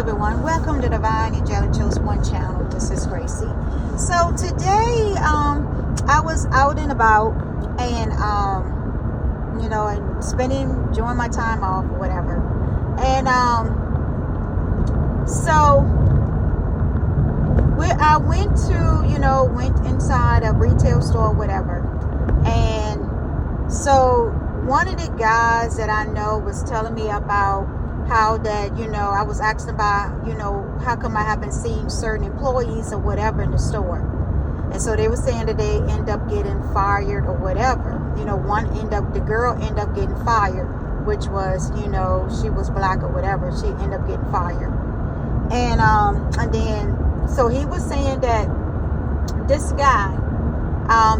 everyone, welcome to Divine Angelic Chose One channel. This is Gracie. So today I was out and about and and enjoying my time off or whatever, and I went to went inside a retail store or whatever, and so one of the guys that I know was telling me about how that, I was asking about, how come I haven't seen certain employees or whatever in the store. And so they were saying that they end up getting fired or whatever. The girl ended up getting fired, which was, she was black or whatever. She ended up getting fired. And then, so he was saying that this guy,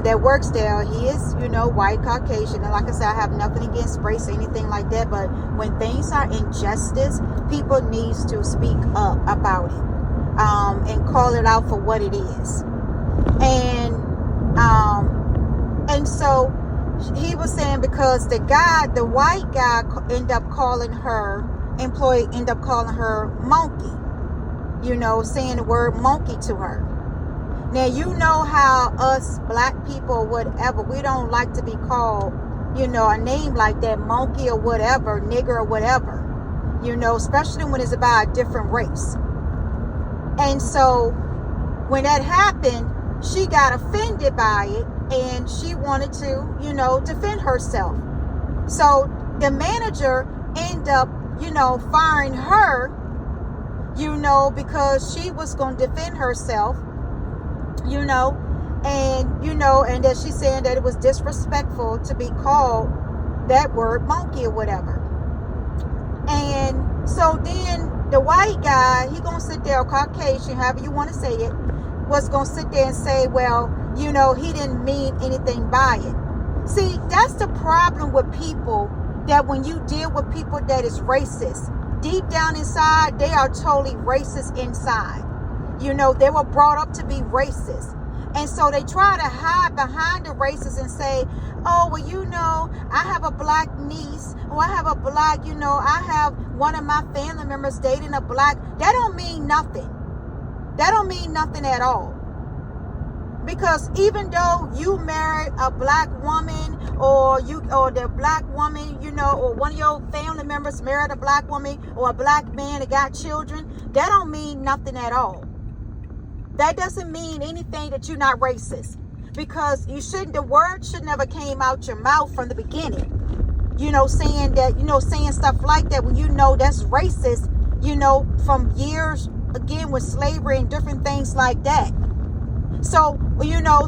that works there, he is, white, Caucasian, and like I said, I have nothing against race or anything like that, but when things are injustice, people needs to speak up about it, and call it out for what it is. And so he was saying, because the white guy ended up calling her monkey, saying the word monkey to her. Now, you know how us black people or whatever, we don't like to be called, a name like that, monkey or whatever, nigger or whatever, especially when it's about a different race. And so when that happened, she got offended by it and she wanted to, defend herself. So the manager ended up, firing her, because she was going to defend herself. And that she's saying that it was disrespectful to be called that word monkey or whatever. And so then the white guy, he gonna sit there, or Caucasian, however you want to say it, was gonna sit there and say, well, he didn't mean anything by it. See, that's the problem with people, that when you deal with people that is racist, deep down inside, they are totally racist inside. They were brought up to be racist. And so they try to hide behind the racists and say, oh, well, I have a black niece, or I have a black, I have one of my family members dating a black. That don't mean nothing. That don't mean nothing at all. Because even though you married a black woman, or the black woman, or one of your family members married a black woman or a black man that got children, that don't mean nothing at all. That doesn't mean anything that you're not racist, because the word should never came out your mouth from the beginning. Saying that, saying stuff like that when that's racist, from years again with slavery and different things like that. So,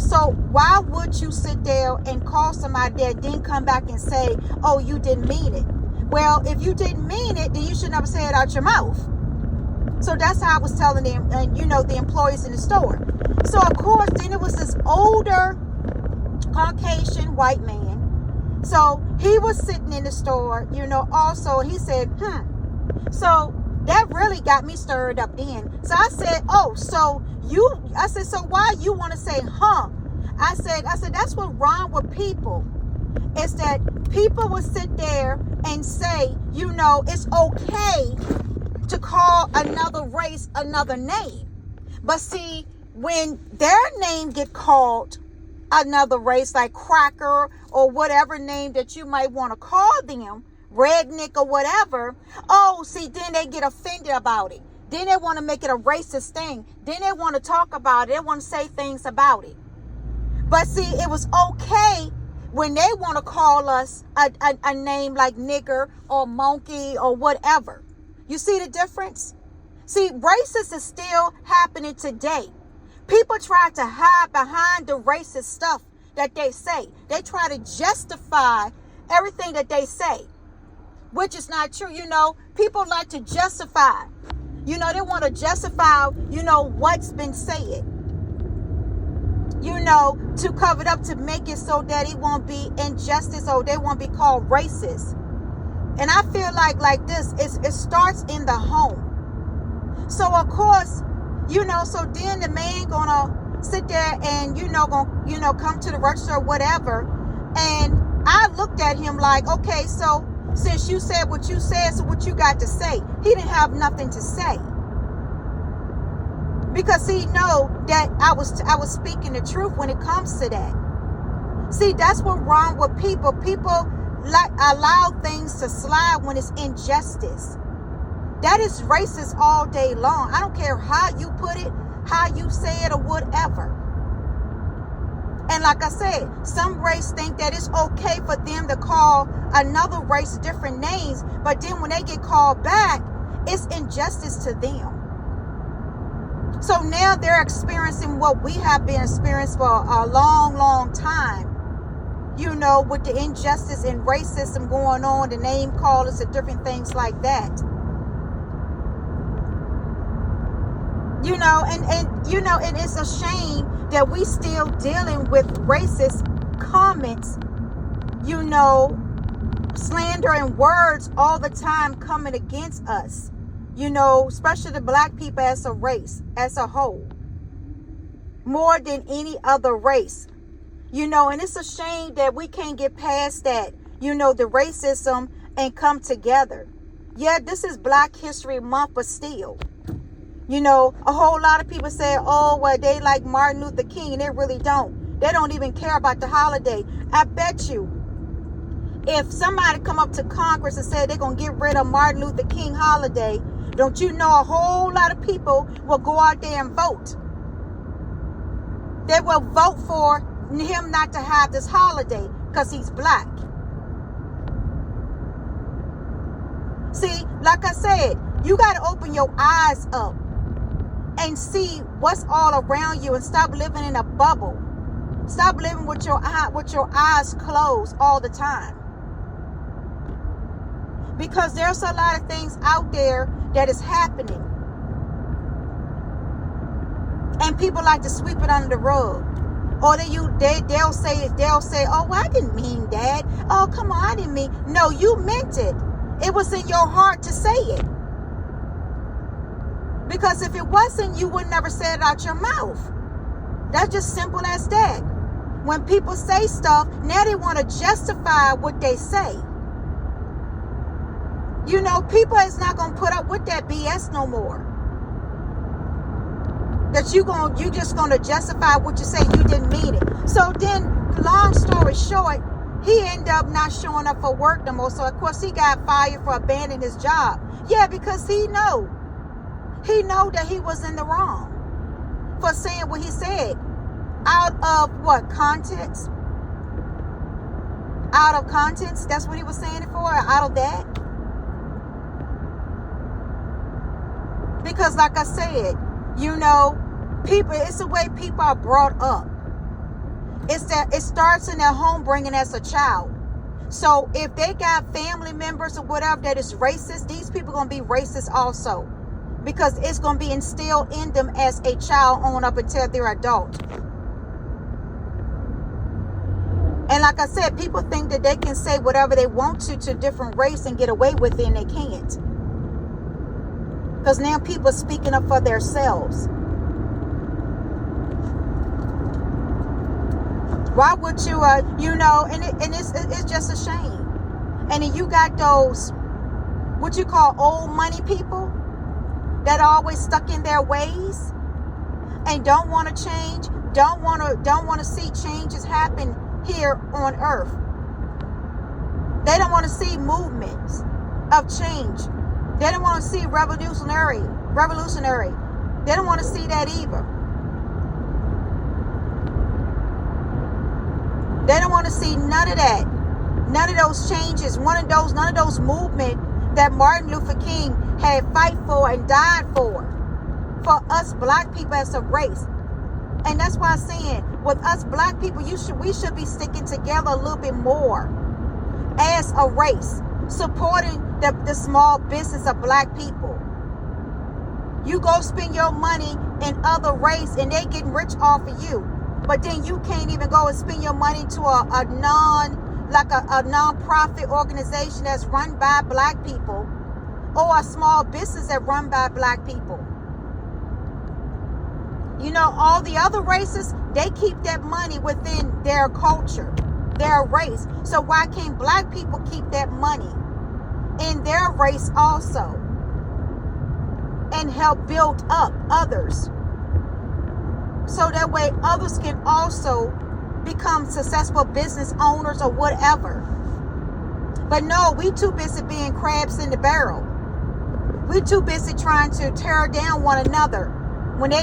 so why would you sit there and call somebody that didn't come back and say, oh, you didn't mean it? Well, if you didn't mean it, then you should never say it out your mouth. So that's how I was telling them, and the employees in the store. So of course, then it was this older Caucasian white man. So he was sitting in the store, also, he said, So that really got me stirred up then. So I said, oh, so why you want to say, I said, that's what wrong with people. Is that people will sit there and say, it's okay to call another race another name. But see, when their name get called another race, like cracker or whatever name that you might want to call them, redneck or whatever, then they get offended about it. Then they want to make it a racist thing. Then they want to talk about it. They want to say things about it. But see, it was okay when they want to call us a name like nigger or monkey or whatever. You see the difference? See, racist is still happening today. People try to hide behind the racist stuff that they say. They try to justify everything that they say, which is not true. People like to justify. They want to justify, what's been said, to cover it up, to make it so that it won't be injustice or they won't be called racist. And I feel like this, it starts in the home. So of course, so then the man gonna sit there and, come to the register or whatever. And I looked at him like, okay, so since you said what you said, so what you got to say? He didn't have nothing to say. Because he know that I was speaking the truth when it comes to that. See, that's what's wrong with people. People like allow things to slide when it's injustice. That is racist all day long. I don't care how you put it, how you say it, or whatever. And like I said, some race think that it's okay for them to call another race different names, but then when they get called back, it's injustice to them. So now they're experiencing what we have been experiencing for a long, long time. You know, with the injustice and racism going on, the name callers and different things like that. You know, and it's a shame that we still dealing with racist comments, you know, slander and words all the time coming against us, you know, especially the black people as a race, as a whole, more than any other race, you know, and it's a shame that we can't get past that, you know, the racism and come together. Yeah, this is Black History Month, but still. You know, a whole lot of people say, oh, well, they like Martin Luther King, and they really don't. They don't even care about the holiday. I bet you, if somebody come up to Congress and said they're going to get rid of Martin Luther King holiday, don't you know a whole lot of people will go out there and vote. They will vote for him not to have this holiday because he's black. See, like I said, you got to open your eyes up and see what's all around you and stop living in a bubble. Stop living with your eyes closed all the time. Because there's a lot of things out there that is happening. And people like to sweep it under the rug. Or they'll say, oh, well, I didn't mean that. Oh, come on, I didn't mean. No, you meant it. It was in your heart to say it. Because if it wasn't, you would never say it out your mouth. That's just simple as that. When people say stuff, now they want to justify what they say. You know, people is not going to put up with that BS no more. That you just going to justify what you say, you didn't mean it. So then, long story short, he ended up not showing up for work no more. So, of course, he got fired for abandoning his job. Yeah, because he know that he was in the wrong for saying what he said. Out of what? Context? Out of context? That's what he was saying it for? Out of that? Because like I said, you know, people, it's the way people are brought up. It's that it starts in their home bringing as a child. So if they got family members or whatever that is racist, these people are going to be racist also. Because it's going to be instilled in them as a child on up until they're adult. And like I said, people think that they can say whatever they want to different race and get away with it, and they can't. Because now people are speaking up for themselves. Why would you, you know, and it's just a shame. And then you got those, what you call old money people that are always stuck in their ways and don't want to change, don't want to see changes happen here on earth. They don't want to see movements of change. They don't want to see revolutionary. They don't want to see that either. They don't want to see none of that. None of those changes. None of those movements that Martin Luther King had fight for and died for us black people as a race. And that's why I'm saying, with us black people, we should be sticking together a little bit more as a race, supporting the small business of black people. You go spend your money in other race and they getting rich off of you, but then you can't even go and spend your money to a non-profit organization that's run by black people, or a small business that run by black people. You know, all the other races, they keep that money within their culture, their race. So why can't black people keep that money in their race also and help build up others? so that way others can also become successful business owners or whatever. But no, we too busy being crabs in the barrel. We too busy trying to tear down one another. When they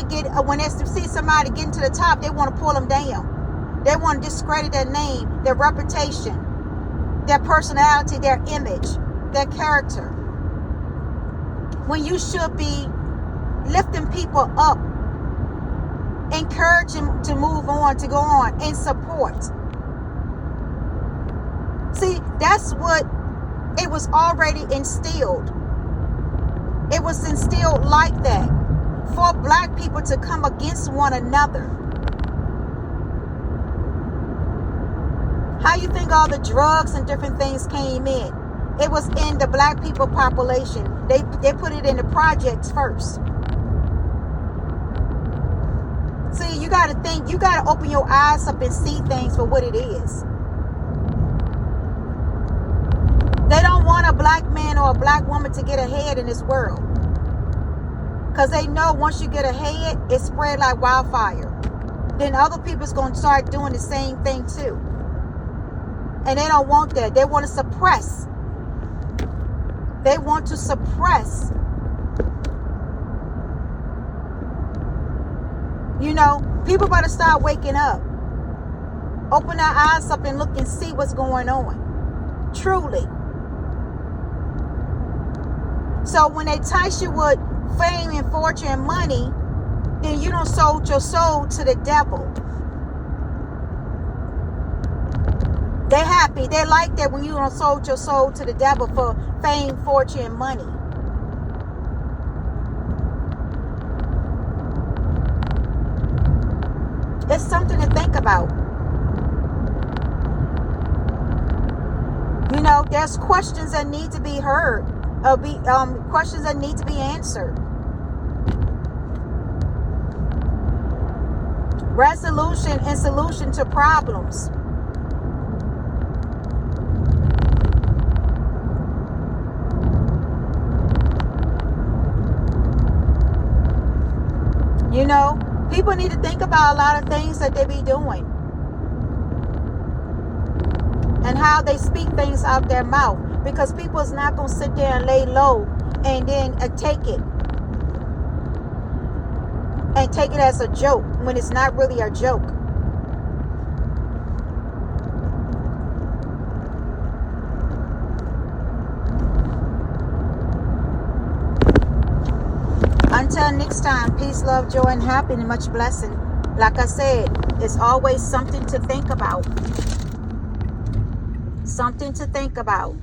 see somebody getting to the top, they want to pull them down. They want to discredit their name, their reputation, their personality, their image, their character. When you should be lifting people up, encouraging them to move on, to go on, and support. See, that's what it was already instilled. It was instilled like that for black people to come against one another. How you think all the drugs and different things came in? It was in the black people population. They put it in the projects first. See, you got to think, you got to open your eyes up and see things for what it is. They don't want a black man or a black woman to get ahead in this world. Because they know once you get ahead, it spread like wildfire. Then other people's going to start doing the same thing too. And they don't want that. They want to suppress. They want to suppress. You know, people better start waking up. Open their eyes up and look and see what's going on. Truly. So when they entice you with fame and fortune and money, then you don't sold your soul to the devil. They happy. They like that when you don't sold your soul to the devil for fame, fortune, and money. It's something to think about. You know, there's questions that need to be heard. Questions that need to be answered. Resolution and solution to problems. You know, people need to think about a lot of things that they be doing. And how they speak things out their mouth. Because people is not going to sit there and lay low and then take it. And take it as a joke when it's not really a joke. Until next time, peace, love, joy, and happiness, and much blessing. Like I said, it's always something to think about. Something to think about.